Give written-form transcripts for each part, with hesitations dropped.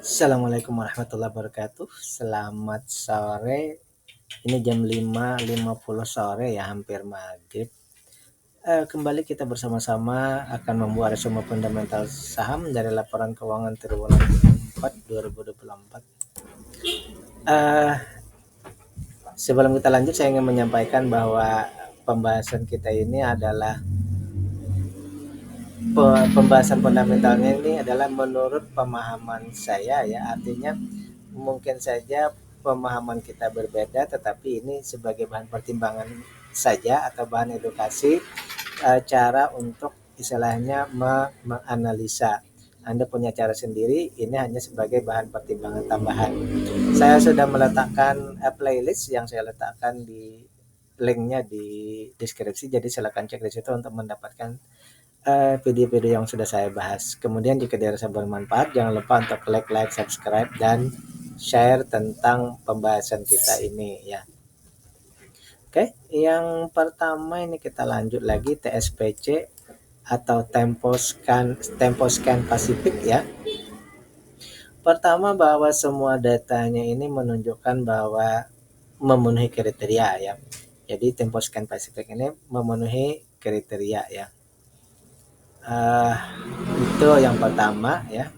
Assalamualaikum warahmatullahi wabarakatuh. Selamat sore. Ini jam 5.50 sore ya, hampir maghrib. Kembali kita bersama-sama akan membuat resume fundamental saham dari laporan keuangan triwulan 4 2024. Sebelum kita lanjut, saya ingin menyampaikan bahwa pembahasan kita ini adalah pembahasan fundamentalnya ini adalah menurut pemahaman saya ya, artinya mungkin saja pemahaman kita berbeda, tetapi ini sebagai bahan pertimbangan saja atau bahan edukasi, cara untuk istilahnya menganalisa. Anda punya cara sendiri, ini hanya sebagai bahan pertimbangan tambahan. Saya sudah meletakkan playlist yang saya letakkan di linknya di deskripsi, jadi silakan cek di situ untuk mendapatkan video-video yang sudah saya bahas. Kemudian jika dirasa bermanfaat, jangan lupa untuk like, subscribe, dan share tentang pembahasan kita ini ya. Oke, yang pertama ini kita lanjut lagi TSPC atau Tempo Scan Pacific ya. Pertama, bahwa semua datanya ini menunjukkan bahwa memenuhi kriteria ya. Jadi Tempo Scan Pacific ini memenuhi kriteria ya. Itu yang pertama ya.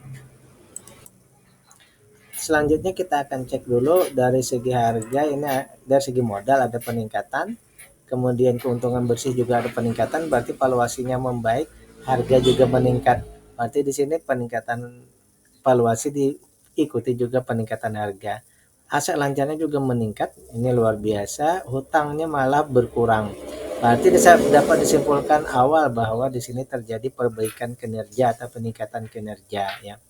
Selanjutnya kita akan cek dulu dari segi harga, ini dari segi modal ada peningkatan, kemudian keuntungan bersih juga ada peningkatan, berarti valuasinya membaik, harga juga meningkat. Berarti di sini peningkatan valuasi diikuti juga peningkatan harga. Aset lancarnya juga meningkat, ini luar biasa, hutangnya malah berkurang. Berarti dapat disimpulkan awal bahwa di sini terjadi perbaikan kinerja atau peningkatan kinerja ya.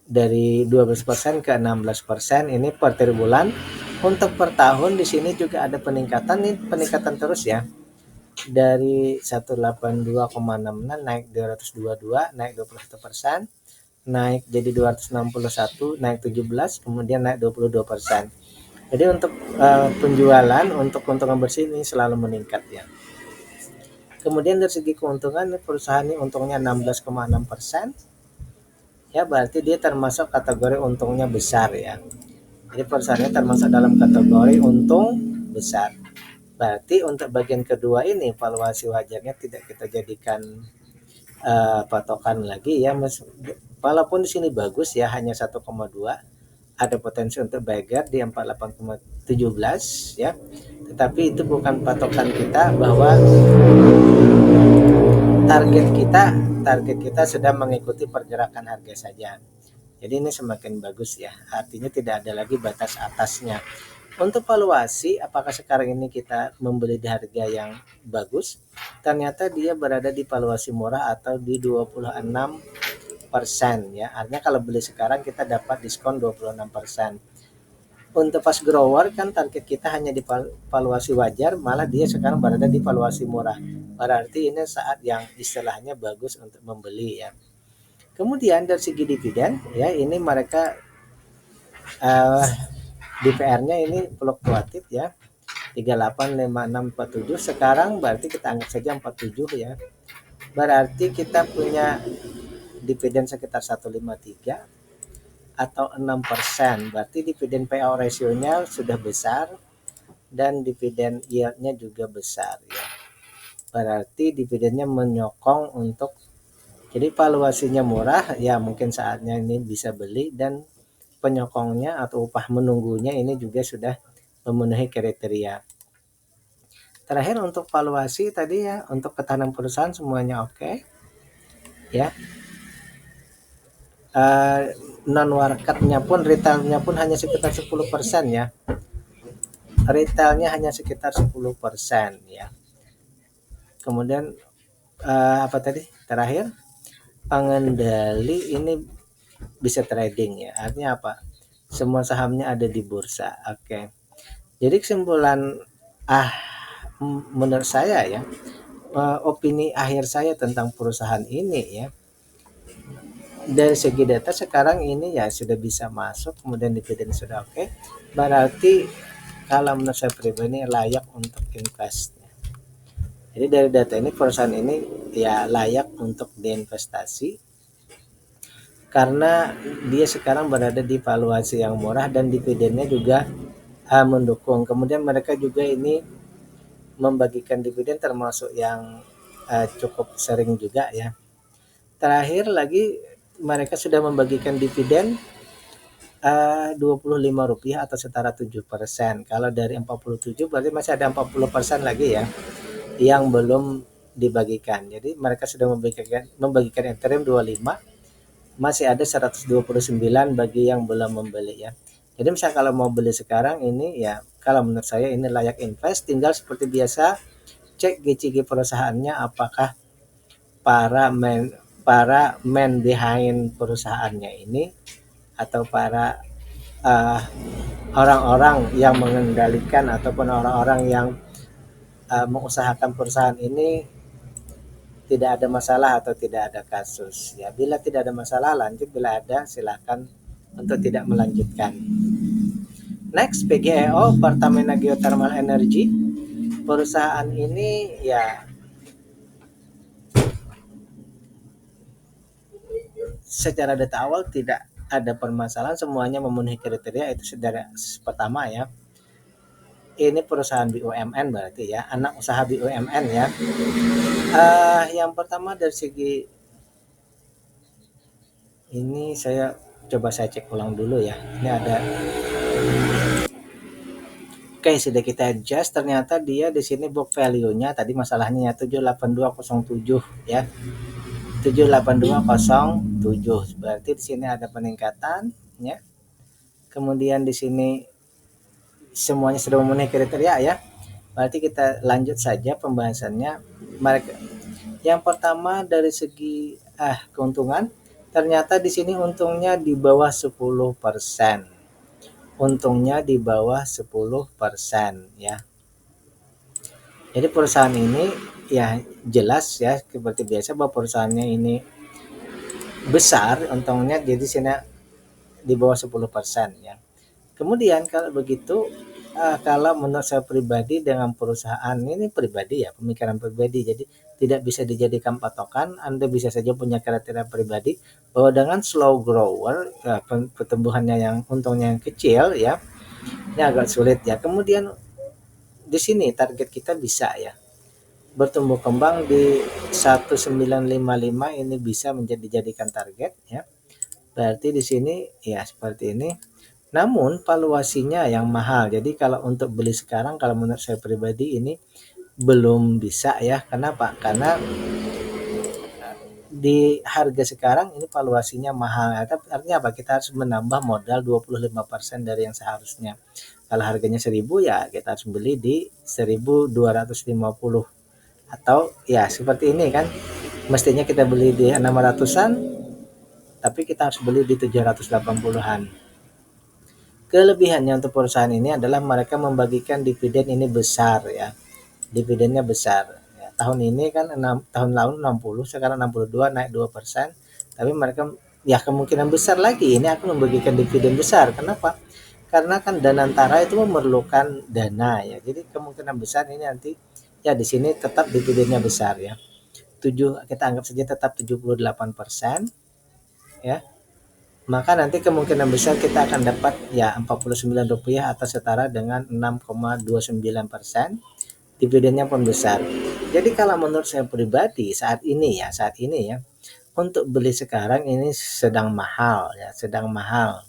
Dari 12% ke 16% ini per triwulan. Untuk per tahun di sini juga ada peningkatan, nih peningkatan terus ya. Dari 182,66 naik 222, naik 21%, naik jadi 261, naik 17, kemudian naik 22%. Jadi untuk penjualan, untuk keuntungan bersih ini selalu meningkat ya. Kemudian dari segi keuntungan, perusahaan ini untungnya 16,6%. Ya, berarti dia termasuk kategori untungnya besar ya. Jadi perusahaannya termasuk dalam kategori untung besar. Berarti untuk bagian kedua ini valuasi wajarnya tidak kita jadikan patokan lagi ya. Walaupun di sini bagus ya, hanya 1,2, ada potensi untuk buy di 48,17 ya. Tetapi itu bukan patokan kita bahwa target kita sudah mengikuti pergerakan harga saja. Jadi ini semakin bagus ya, artinya tidak ada lagi batas atasnya. Untuk valuasi, apakah sekarang ini kita membeli di harga yang bagus? Ternyata dia berada di valuasi murah atau di 26% ya. Artinya kalau beli sekarang kita dapat diskon 26%. Untuk fast grower kan target kita hanya di valuasi wajar, malah dia sekarang berada di valuasi murah. Berarti ini saat yang istilahnya bagus untuk membeli ya. Kemudian dari segi dividen ya, ini mereka DPR-nya ini fluktuatif ya, 38, 56, 47. Sekarang berarti kita anggap saja 47 ya. Berarti kita punya dividen sekitar 153 atau 6%. Berarti dividen payout ratio-nya sudah besar dan dividen yield-nya juga besar ya. Berarti dividennya menyokong untuk, jadi valuasinya murah ya, mungkin saatnya ini bisa beli, dan penyokongnya atau upah menunggunya ini juga sudah memenuhi kriteria. Terakhir untuk valuasi tadi ya, untuk ketahanan perusahaan semuanya oke ya. Non marketnya pun, retailnya pun hanya sekitar 10% ya. Retailnya hanya sekitar 10% ya. Kemudian apa tadi terakhir, pengendali ini bisa trading ya. Artinya apa? Semua sahamnya ada di bursa. Oke. Jadi kesimpulan menurut saya ya, opini akhir saya tentang perusahaan ini ya, dari segi data sekarang ini ya sudah bisa masuk, kemudian dividen sudah oke. Berarti kalau menurut saya pribadi layak untuk invest. Jadi dari data ini perusahaan ini ya layak untuk diinvestasi. karena dia sekarang berada di valuasi yang murah dan dividennya juga mendukung. Kemudian mereka juga ini membagikan dividen termasuk yang cukup sering juga ya. Terakhir lagi mereka sudah membagikan dividen Rp25 atau setara 7%. Kalau dari 47 berarti masih ada 40% lagi ya yang belum dibagikan. Jadi mereka sudah membagikan interim 25, masih ada 129 bagi yang belum membeli ya. Jadi misalnya kalau mau beli sekarang ini ya, kalau menurut saya ini layak invest, tinggal seperti biasa cek GCG perusahaannya apakah para man behind perusahaannya ini atau para uh, orang-orang yang mengendalikan ataupun orang-orang yang mengusahakan perusahaan ini tidak ada masalah atau tidak ada kasus. Ya, bila tidak ada masalah lanjut, bila ada silakan untuk tidak melanjutkan. Next, PGEO Pertamina Geothermal Energy. Perusahaan ini ya secara data awal tidak ada permasalahan, semuanya memenuhi kriteria. Itu saudara pertama ya. Ini perusahaan BUMN berarti ya, anak usaha BUMN ya. Yang pertama dari segi ini saya cek ulang dulu ya. Ini ada. Oke, sudah kita adjust, ternyata dia di sini book value-nya tadi masalahnya 78207 ya. 78207. Berarti di sini ada peningkatan ya. Kemudian di sini semuanya sudah memenuhi kriteria ya. Berarti kita lanjut saja pembahasannya. Mereka yang pertama dari segi keuntungan, ternyata di sini untungnya di bawah 10%. Untungnya di bawah 10% ya. Jadi perusahaan ini ya jelas ya seperti biasa bahwa perusahaannya ini besar untungnya, jadi sini di bawah 10% ya. Kemudian kalau begitu kalau menurut saya pribadi dengan perusahaan ini pribadi ya, pemikiran pribadi, jadi tidak bisa dijadikan patokan. Anda bisa saja punya kriteria pribadi bahwa dengan slow grower pertumbuhannya yang untungnya yang kecil ya, ini agak sulit ya. Kemudian di sini target kita bisa ya bertumbuh kembang di 1955, ini bisa dijadikan target ya. Berarti di sini ya seperti ini. Namun valuasinya yang mahal. Jadi kalau untuk beli sekarang kalau menurut saya pribadi ini belum bisa ya. Kenapa? Karena di harga sekarang ini valuasinya mahal. Artinya apa? Kita harus menambah modal 25% dari yang seharusnya. Kalau harganya 1000 ya kita harus beli di 1250. Atau ya seperti ini kan, mestinya kita beli di 600-an tapi kita harus beli di 780-an. Kelebihannya untuk perusahaan ini adalah mereka membagikan dividen ini besar ya, dividennya besar ya. Tahun ini kan tahun lalu 60, sekarang 62, naik 2%, tapi mereka ya kemungkinan besar lagi ini akan membagikan dividen besar. Kenapa? Karena kan Danantara itu memerlukan dana ya, jadi kemungkinan besar ini nanti ya di sini tetap dividennya besar ya. Kita anggap saja tetap 78% ya. Maka nanti kemungkinan besar kita akan dapat ya Rp49 atau setara dengan 6,29%. Dividennya pun besar. Jadi kalau menurut saya pribadi saat ini ya untuk beli sekarang ini sedang mahal ya, sedang mahal.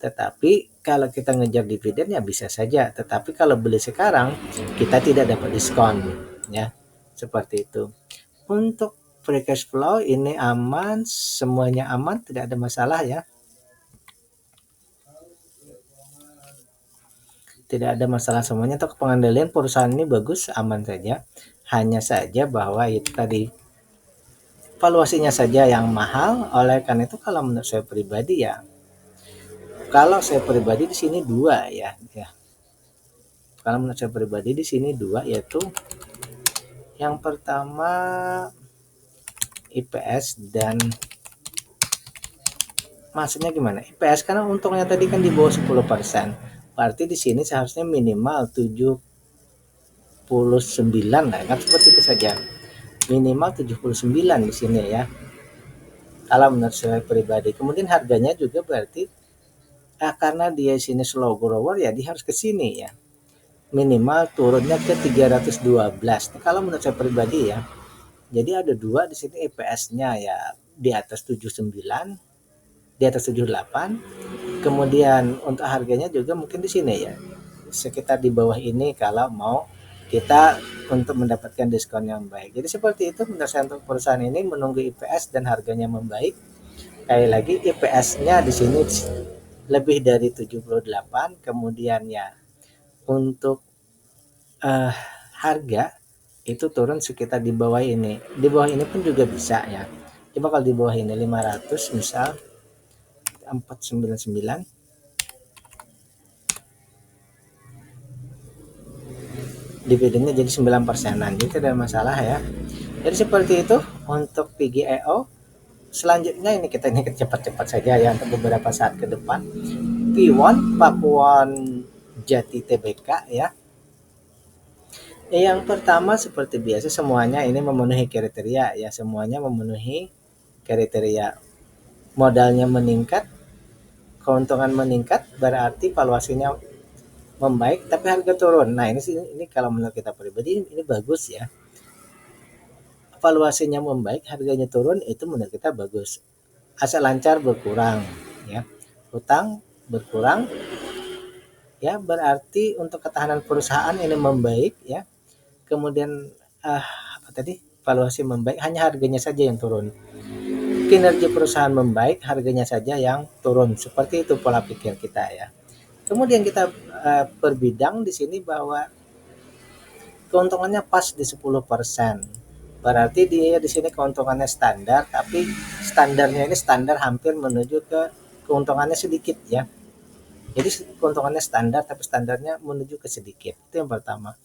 Tetapi kalau kita ngejar dividen ya bisa saja, tetapi kalau beli sekarang kita tidak dapat diskon ya, seperti itu. Untuk free cash flow ini aman, semuanya aman, tidak ada masalah ya, tidak ada masalah semuanya. Untuk pengendalian perusahaan ini bagus, aman saja. Hanya saja bahwa itu tadi valuasinya saja yang mahal. Oleh karena itu kalau menurut saya pribadi ya, kalau saya pribadi di sini dua ya. Kalau menurut saya pribadi di sini dua, yaitu yang pertama IPS dan maksudnya gimana? IPS karena untungnya tadi kan di bawah 10%. Berarti di sini seharusnya minimal 79 lah kan, seperti itu saja. Minimal 79 di sini ya. kalau menurut saya pribadi. Kemudian harganya juga berarti karena dia sini slow grower ya dia harus ke sini ya. Minimal turunnya ke 312. Nah, kalau menurut saya pribadi ya. Jadi ada dua di sini EPS-nya ya di atas 79, di atas 78. Kemudian untuk harganya juga mungkin di sini ya. Sekitar di bawah ini kalau mau kita untuk mendapatkan diskon yang baik. Jadi seperti itu menurut saya untuk perusahaan ini menunggu IPS dan harganya membaik. Sekali lagi IPS-nya di sini lebih dari 78, kemudian ya untuk eh, harga itu turun sekitar di bawah ini. Di bawah ini pun juga bisa ya. Coba kalau di bawah ini 500 misal 499, dividennya jadi 9 persenan, jadi tidak ada masalah ya. Jadi seperti itu untuk PGEO. Selanjutnya ini kita cepat-cepat saja ya untuk beberapa saat ke depan. P1 Pakuan Jati Tbk ya. Yang pertama seperti biasa semuanya ini memenuhi kriteria ya, semuanya memenuhi kriteria. Modalnya meningkat, keuntungan meningkat, berarti valuasinya membaik tapi harga turun. Nah, ini kalau menurut kita pribadi ini bagus ya. Valuasinya membaik, harganya turun, itu menurut kita bagus. Aset lancar berkurang ya. Utang berkurang ya, berarti untuk ketahanan perusahaan ini membaik ya. Kemudian apa tadi? Valuasi membaik, hanya harganya saja yang turun. Kinerja perusahaan membaik, harganya saja yang turun. Seperti itu pola pikir kita ya. Kemudian kita per bidang di sini bahwa keuntungannya pas di 10%. Berarti dia di sini keuntungannya standar, tapi standarnya ini standar hampir menuju ke keuntungannya sedikit ya. Jadi keuntungannya standar tapi standarnya menuju ke sedikit. Itu yang pertama.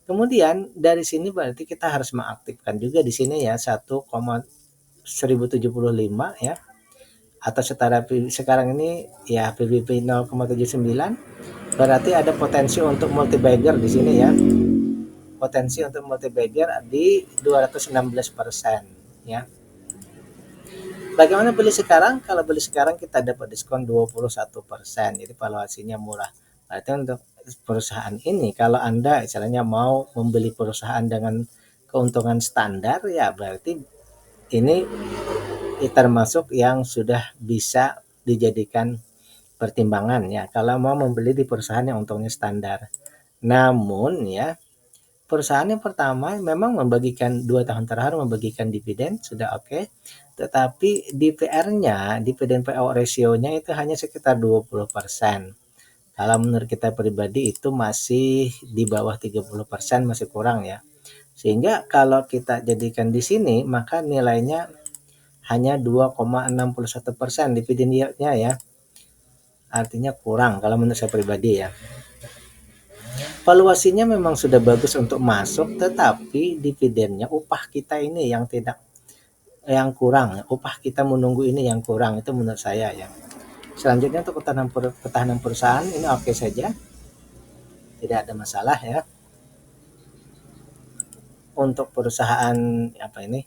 Kemudian dari sini berarti kita harus mengaktifkan juga di sini ya 1,1075 ya, atau setara sekarang ini ya PBB 0,79, berarti ada potensi untuk multi bagger di sini ya. Potensi untuk multi bagger di 216% ya. Bagaimana beli sekarang? Kalau beli sekarang kita dapat diskon 21%. Jadi valuasinya murah. Berarti untuk perusahaan ini kalau Anda misalnya mau membeli perusahaan dengan keuntungan standar ya berarti ini termasuk yang sudah bisa dijadikan pertimbangan ya kalau mau membeli di perusahaan yang untungnya standar. Namun ya perusahaan yang pertama memang membagikan 2 tahun terakhir membagikan dividen sudah oke, tetapi DPR-nya, dividen payout ratio-nya itu hanya sekitar 20%. Kalau menurut kita pribadi itu masih di bawah 30%, masih kurang ya. Sehingga kalau kita jadikan di sini maka nilainya hanya 2,61% dividen yield-nya ya. Artinya kurang kalau menurut saya pribadi ya. Valuasinya memang sudah bagus untuk masuk, tetapi dividennya upah kita ini yang kurang, upah kita menunggu ini yang kurang, itu menurut saya ya. Selanjutnya untuk ketahanan perusahaan ini oke saja, tidak ada masalah ya. Untuk perusahaan apa ini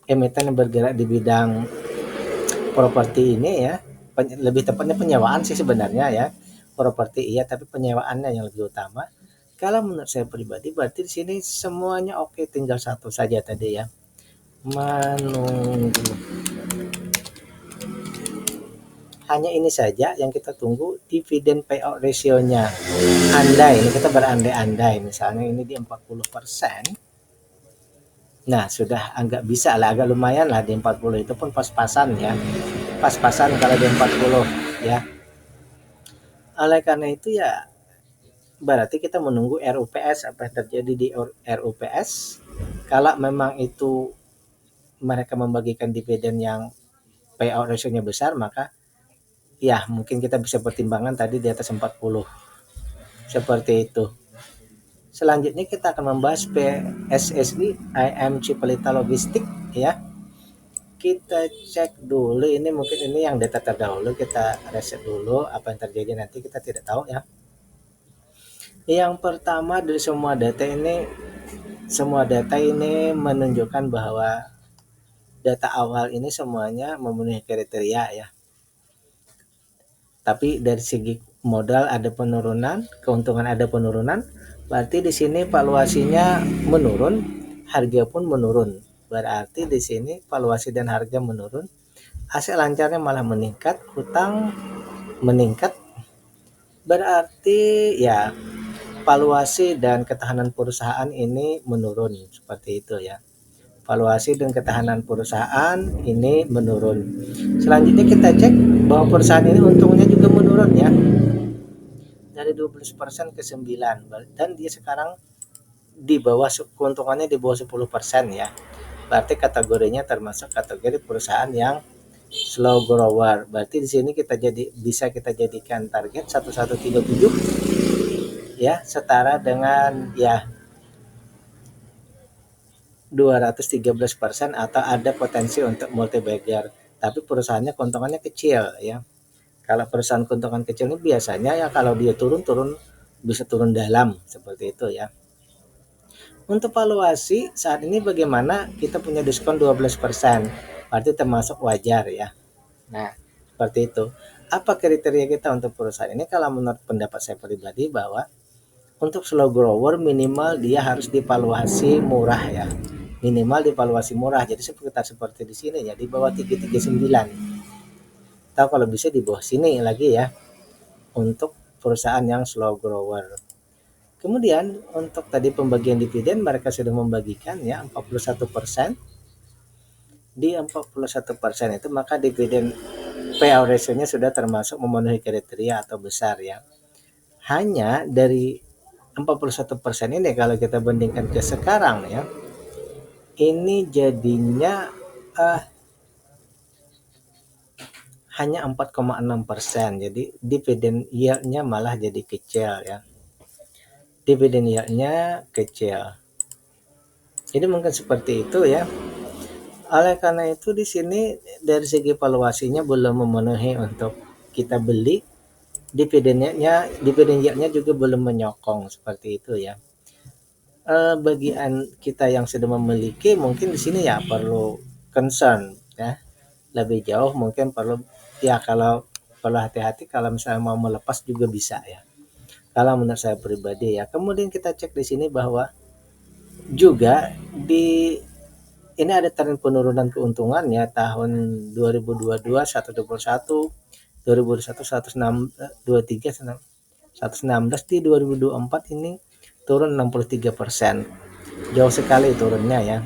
emiten yang bergerak di bidang properti ini ya, lebih tepatnya penyewaan sih sebenarnya ya. Properti iya, tapi penyewaannya yang lebih utama. Kalau menurut saya pribadi berarti di sini semuanya oke, tinggal satu saja tadi ya. Menunggu. Hanya ini saja yang kita tunggu, dividen payout ratio-nya. Andai ini kita berandai-andai misalnya ini di 40%. Nah, sudah agak bisa lah, agak lumayan lah di 40, itu pun pas-pasan ya. Pas-pasan kalau di 40 ya. Oleh karena itu ya berarti kita menunggu RUPS, apa yang terjadi di RUPS. Kalau memang itu mereka membagikan dividen yang payout ratio-nya besar, maka ya mungkin kita bisa pertimbangkan tadi di atas 40. Seperti itu. Selanjutnya kita akan membahas PSSI IMC Pelita Logistik ya. Kita cek dulu ini, mungkin ini yang data terdahulu, kita reset dulu apa yang terjadi nanti kita tidak tahu ya. Yang pertama dari semua data ini menunjukkan bahwa data awal ini semuanya memenuhi kriteria ya. Tapi dari segi modal ada penurunan, keuntungan ada penurunan, berarti di sini valuasinya menurun, harga pun menurun. Berarti di sini valuasi dan harga menurun, aset lancarnya malah meningkat, hutang meningkat. Berarti ya valuasi dan ketahanan perusahaan ini menurun seperti itu ya. Valuasi dan ketahanan perusahaan ini menurun. Selanjutnya kita cek bahwa perusahaan ini untungnya juga menurun ya. Dari 12% ke 9 dan dia sekarang di bawah keuntungannya di bawah 10% ya. Berarti kategorinya termasuk kategori perusahaan yang slow grower. Berarti di sini kita bisa kita jadikan target 1137 ya, setara dengan ya 213% atau ada potensi untuk multi bagger. Tapi perusahaannya keuntungannya kecil ya. Kalau perusahaan keuntungan kecil ini biasanya ya kalau dia turun bisa turun dalam seperti itu ya. Untuk valuasi saat ini bagaimana, kita punya diskon 12%, berarti termasuk wajar ya. Nah, seperti itu. Apa kriteria kita untuk perusahaan ini? Kalau menurut pendapat saya pribadi bahwa untuk slow grower minimal dia harus divaluasi murah ya. Minimal divaluasi murah. Jadi sekitar seperti di sini ya, di bawah 339. Atau kalau bisa di bawah sini lagi ya. Untuk perusahaan yang slow grower. Kemudian untuk tadi pembagian dividen mereka sudah membagikan ya 41%. Di 41% itu maka dividen payout ratio-nya sudah termasuk memenuhi kriteria atau besar ya. Hanya dari 41% ini kalau kita bandingkan ke sekarang ya, ini jadinya hanya 4,6%. Jadi dividen yield-nya malah jadi kecil ya. Dividen yield-nya kecil. Jadi mungkin seperti itu ya. Oleh karena itu di sini dari segi valuasinya belum memenuhi untuk kita beli, dividen yield-nya juga belum menyokong seperti itu ya. Bagian kita yang sudah memiliki mungkin di sini ya perlu concern ya. Lebih jauh mungkin perlu ya, kalau perlu hati-hati kalau misalnya mau melepas juga bisa ya. Kalau menurut saya pribadi ya. Kemudian kita cek di sini bahwa juga di ini ada tren penurunan keuntungan ya tahun 2022 121, 2021 123, 116, di 2024 ini turun 63%. Jauh sekali turunnya ya.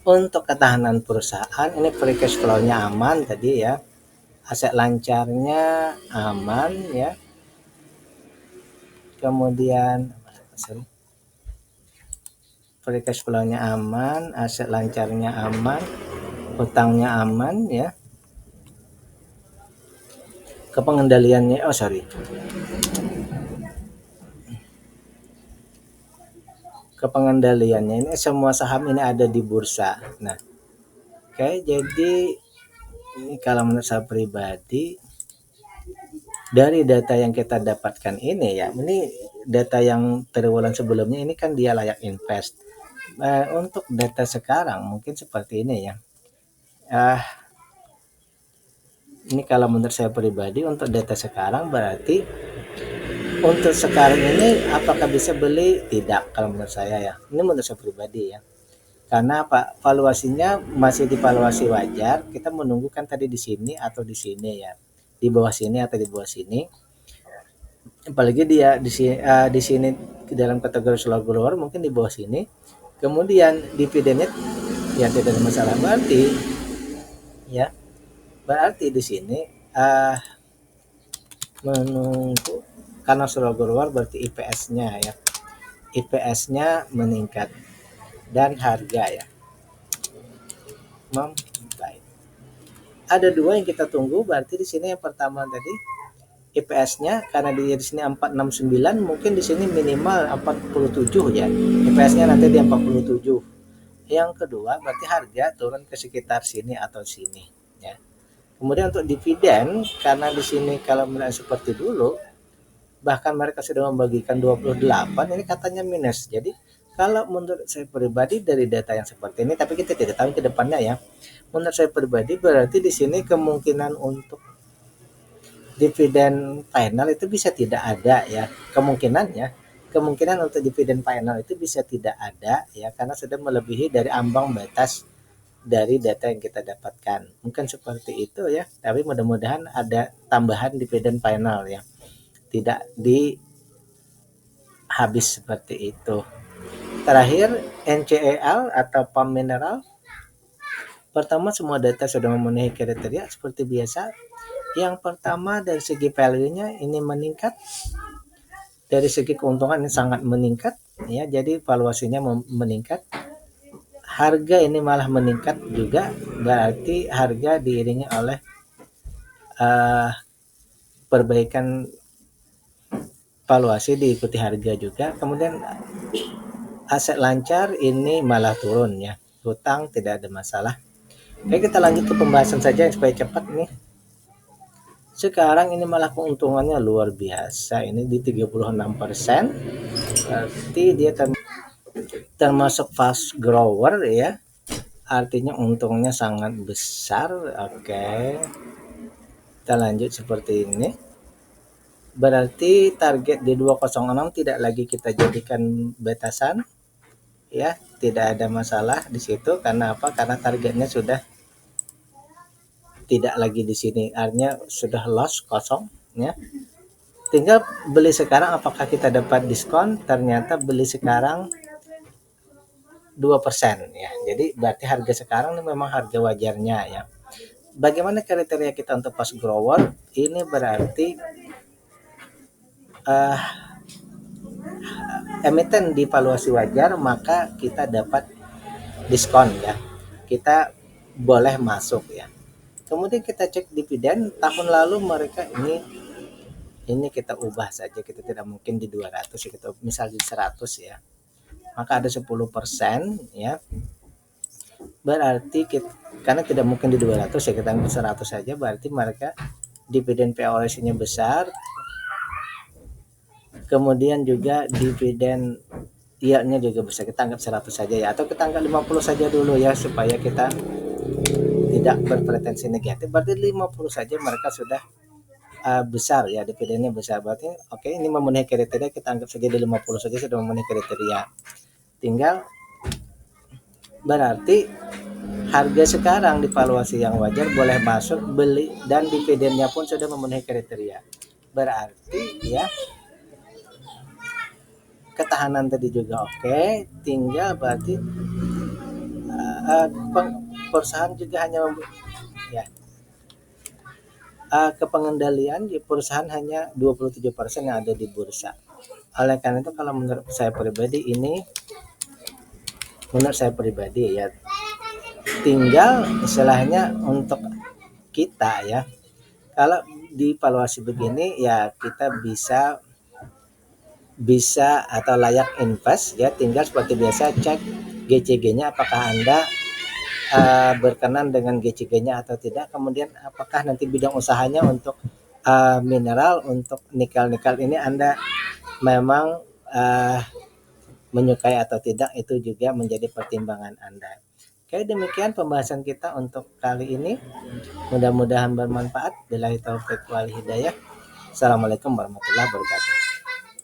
Untuk ketahanan perusahaan ini free cash flow-nya aman tadi ya. Aset lancarnya aman ya. Kemudian free cash flow-nya aman, aset lancarnya aman, hutangnya aman ya. Kepengendaliannya kepengendaliannya ini semua saham ini ada di bursa. Nah, oke, jadi ini kalau menurut saya pribadi dari data yang kita dapatkan ini ya, ini data yang triwulan sebelumnya ini kan dia layak invest. Untuk data sekarang mungkin seperti ini ya. Ini kalau menurut saya pribadi untuk data sekarang berarti untuk sekarang ini apakah bisa beli? Tidak kalau menurut saya ya. Ini menurut saya pribadi ya. Karena apa? Valuasinya masih di valuasi wajar. Kita menunggu kan tadi di sini atau di sini ya. Di bawah sini atau di bawah sini. Apalagi dia di sini dalam kategori slow grower mungkin di bawah sini. Kemudian dividennya ya tidak ada masalah, berarti ya. Berarti di sini menunggu karena slow grower berarti IPS-nya ya. IPS-nya meningkat dan harga ya membaik. Ada dua yang kita tunggu, berarti di sini yang pertama tadi IPS-nya karena di sini 469, mungkin di sini minimal 47 ya. IPS-nya nanti di 47. Yang kedua berarti harga turun ke sekitar sini atau sini ya. Kemudian untuk dividen karena di sini kalau mulai seperti dulu bahkan mereka sudah membagikan 28, ini katanya minus. Jadi kalau menurut saya pribadi dari data yang seperti ini, tapi kita tidak tahu ke depannya ya. Menurut saya pribadi berarti di sini kemungkinan untuk dividen final itu bisa tidak ada ya, kemungkinan untuk dividen final itu bisa tidak ada ya, karena sudah melebihi dari ambang batas dari data yang kita dapatkan. Mungkin seperti itu ya, tapi mudah-mudahan ada tambahan dividen final ya, tidak di habis seperti itu. Terakhir, NCEL atau pam mineral. Pertama, semua data sudah memenuhi kriteria seperti biasa. Yang pertama dari segi value-nya ini meningkat, dari segi keuntungan ini sangat meningkat ya, jadi valuasinya meningkat. Harga ini malah meningkat juga, berarti harga diiringi oleh perbaikan valuasi, diikuti harga juga. Kemudian aset lancar ini malah turun ya, hutang tidak ada masalah. Oke, kita lanjut ke pembahasan saja supaya cepat nih. Sekarang ini malah keuntungannya luar biasa, ini di 36%, berarti dia termasuk fast grower ya, artinya untungnya sangat besar. Oke, kita lanjut seperti ini. Berarti target di 206 tidak lagi kita jadikan batasan ya, tidak ada masalah di situ. Karena apa? Karena targetnya sudah tidak lagi di sini, artinya sudah loss, kosong ya. Tinggal beli sekarang, apakah kita dapat diskon? Ternyata beli sekarang 2% ya. Jadi berarti harga sekarang ini memang harga wajarnya ya. Bagaimana kriteria kita untuk fast grower? Ini berarti emiten di valuasi wajar, maka kita dapat diskon ya. Kita boleh masuk ya. Kemudian kita cek dividen tahun lalu mereka ini kita ubah saja, kita tidak mungkin di 200 ya, kita misal di 100 ya. Maka ada 10% ya. Berarti kita, karena tidak mungkin di 200 ya, kita ambil 100 saja, berarti mereka dividen payout ratio-nya besar. Kemudian juga dividen yield-nya juga besar, kita anggap 100 saja ya, atau kita anggap 50 saja dulu ya supaya kita tidak berpretensi negatif. Berarti 50 saja mereka sudah besar ya, dividennya besar. Berarti oke, ini memenuhi kriteria, kita anggap saja di 50 saja sudah memenuhi kriteria. Tinggal berarti harga sekarang di valuasi yang wajar, boleh masuk beli, dan dividennya pun sudah memenuhi kriteria. Berarti ya ketahanan tadi juga oke, tinggal berarti perusahaan juga hanya ya kepengendalian di perusahaan hanya 27% yang ada di bursa. Oleh karena itu kalau menurut saya pribadi ya, tinggal istilahnya untuk kita ya, kalau di valuasi begini ya kita bisa atau layak invest ya, tinggal seperti biasa cek GCG-nya, apakah Anda berkenan dengan GCG-nya atau tidak. Kemudian apakah nanti bidang usahanya untuk mineral, untuk nikel ini Anda memang menyukai atau tidak, itu juga menjadi pertimbangan Anda. Oke, demikian pembahasan kita untuk kali ini. Mudah-mudahan bermanfaat. Billahi taufiq wal hidayah. Assalamualaikum warahmatullahi wabarakatuh.